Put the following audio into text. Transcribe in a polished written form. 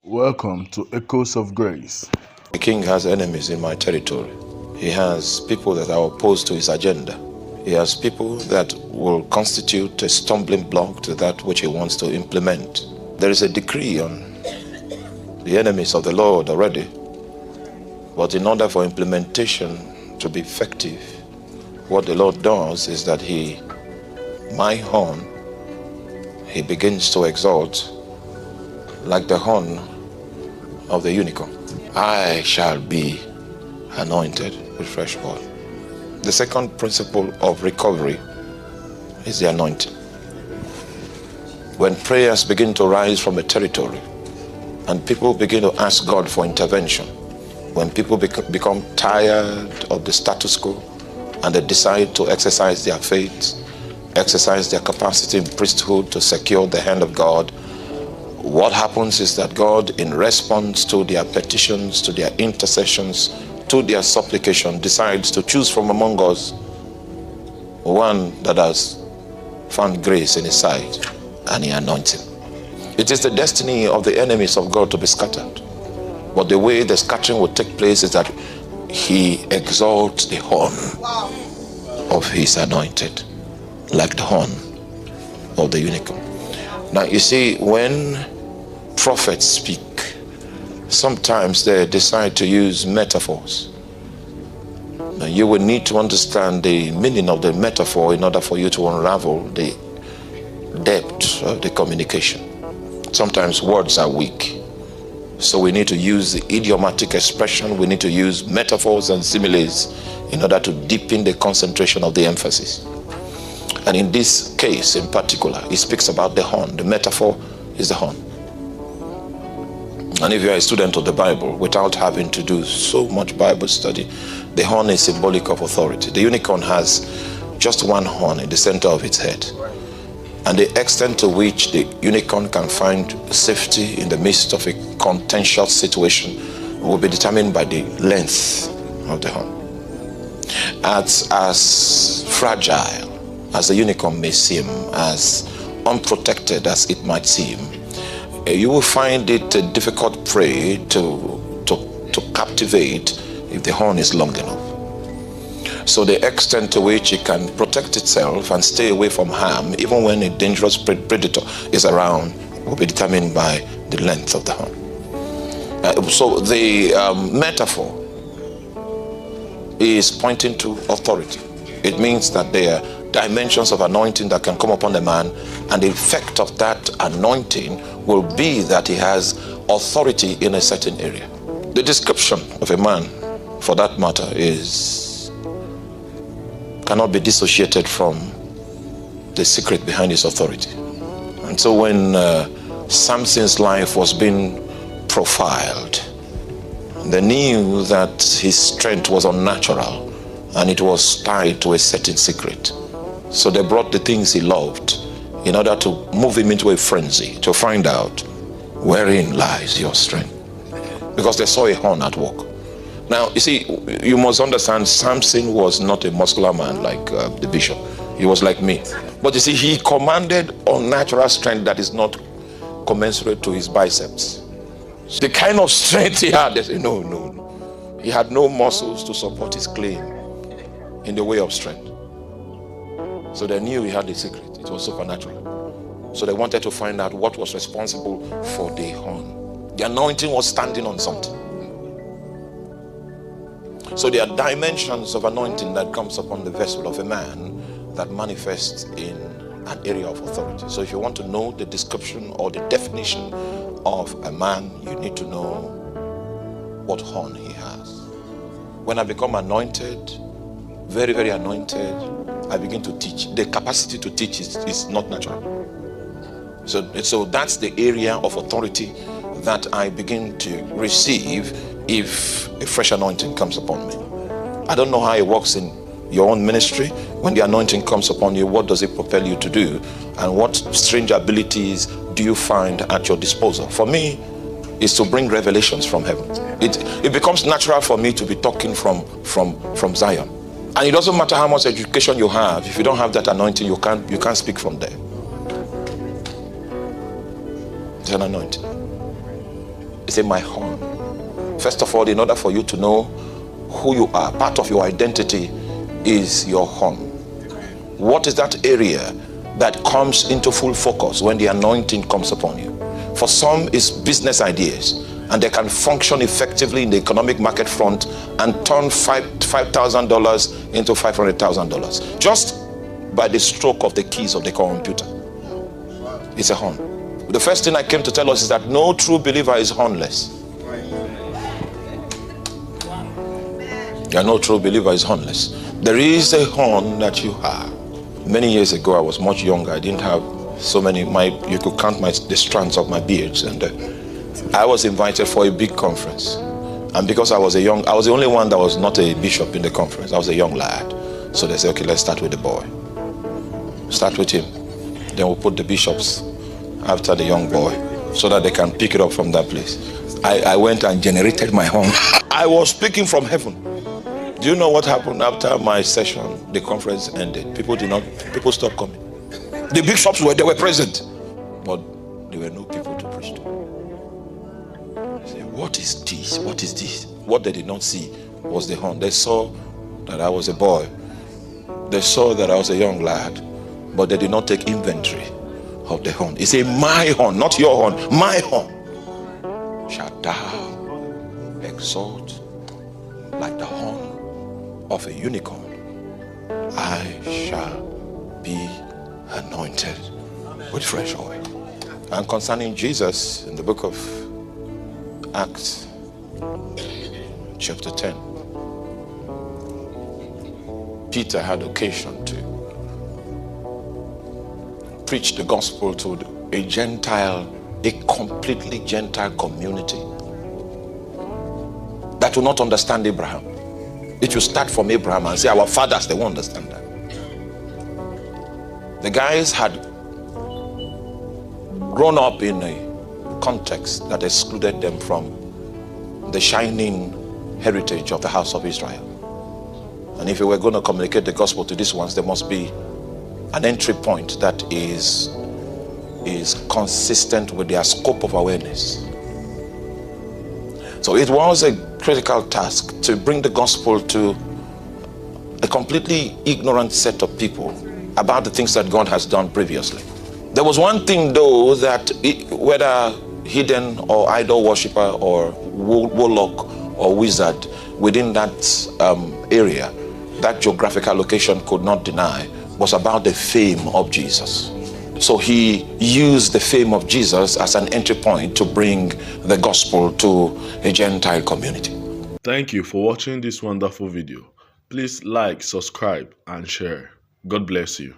Welcome to Echoes of Grace. The king has enemies in my territory. He has people that are opposed to his agenda. He has people that will constitute a stumbling block to that which he wants to implement. There is a decree on the enemies of the Lord already. But in order for implementation to be effective, what the Lord does is that my horn, he begins to exalt like the horn of the unicorn. I shall be anointed with fresh oil. The second principle of recovery is the anointing. When prayers begin to rise from a territory and people begin to ask God for intervention, when people become tired of the status quo and they decide to exercise their faith, exercise their capacity in priesthood to secure the hand of God, what happens is that God, in response to their petitions, to their intercessions, to their supplication, decides to choose from among us one that has found grace in his sight, and he anoints him. It is the destiny of the enemies of God to be scattered. But the way the scattering will take place is that he exalts the horn of his anointed, like the horn of the unicorn. Now you see, when prophets speak, sometimes they decide to use metaphors. Now you will need to understand the meaning of the metaphor in order for you to unravel the depth of the communication. Sometimes words are weak, so we need to use the idiomatic expression. We need to use metaphors and similes in order to deepen the concentration of the emphasis. And in this case in particular, it speaks about the horn. The metaphor is the horn. And if you are a student of the Bible, without having to do so much Bible study, the horn is symbolic of authority. The unicorn has just one horn in the center of its head. And the extent to which the unicorn can find safety in the midst of a contentious situation will be determined by the length of the horn. As fragile as the unicorn may seem, as unprotected as it might seem, you will find it a difficult prey to captivate if the horn is long enough. So the extent to which it can protect itself and stay away from harm, even when a dangerous predator is around, will be determined by the length of the horn. So the metaphor is pointing to authority. It means that there are dimensions of anointing that can come upon a man, and the effect of that anointing will be that he has authority in a certain area. The description of a man, for that matter, cannot be dissociated from the secret behind his authority. And so when Samson's life was being profiled, they knew that his strength was unnatural and it was tied to a certain secret. So they brought the things he loved in order to move him into a frenzy to find out wherein lies your strength, because they saw a horn at work. Now you see, you must understand, Samson was not a muscular man like the bishop. He was like me. But you see, he commanded unnatural strength that is not commensurate to his biceps. The kind of strength he had, they say, no. He had no muscles to support his claim in the way of strength. So they knew he had the secret. It was supernatural. So they wanted to find out what was responsible for the horn. The anointing was standing on something. So there are dimensions of anointing that comes upon the vessel of a man that manifests in an area of authority. So if you want to know the description or the definition of a man, you need to know what horn he has. When I become anointed, very, very anointed, I begin to teach. The capacity to teach is not natural. So that's the area of authority that I begin to receive if a fresh anointing comes upon me. I don't know how it works in your own ministry. When the anointing comes upon you, what does it propel you to do? And what strange abilities do you find at your disposal? For me, it's to bring revelations from heaven. It becomes natural for me to be talking from Zion. And it doesn't matter how much education you have, if you don't have that anointing, you can't speak from there. It's an anointing. He said, my horn. First of all, in order for you to know who you are, part of your identity is your horn. What is that area that comes into full focus when the anointing comes upon you? For some, it's business ideas, and they can function effectively in the economic market front and turn $5,000 into $500,000 just by the stroke of the keys of the computer. It's a horn. The first thing I came to tell us is that no true believer is hornless. Yeah, no true believer is hornless. There is a horn that you have. Many years ago, I was much younger. I didn't have so many. You could count the strands of my beards, and I was invited for a big conference. And because I was the only one that was not a bishop in the conference. I was a young lad. So they said, okay, let's start with the boy. Start with him. Then we'll put the bishops after the young boy so that they can pick it up from that place. I went and generated my horn. I was speaking from heaven. Do you know what happened after my session? The conference ended. People stopped coming. The bishops they were present, but there were no people to preach to. They said, what is this? What is this? What they did not see was the horn. They saw that I was a boy. They saw that I was a young lad, but they did not take inventory of the horn. He said, my horn, not your horn, my horn shall thou exalt like the horn of a unicorn. I shall be anointed with fresh oil. And concerning Jesus, in the book of Acts, chapter 10, Peter had occasion to preach the gospel to a completely Gentile community that will not understand Abraham. It will start from Abraham and say, our fathers, they won't understand that. The guys had grown up in a context that excluded them from the shining heritage of the house of Israel. And if you were going to communicate the gospel to these ones, there must be an entry point that is consistent with their scope of awareness. So it was a critical task to bring the gospel to a completely ignorant set of people about the things that God has done previously. There was one thing though, that whether hidden or idol worshiper or warlock or wizard within that area, that geographical location could not deny, was about the fame of Jesus. So he used the fame of Jesus as an entry point to bring the gospel to a Gentile community. Thank you for watching this wonderful video. Please like, subscribe, and share. God bless you.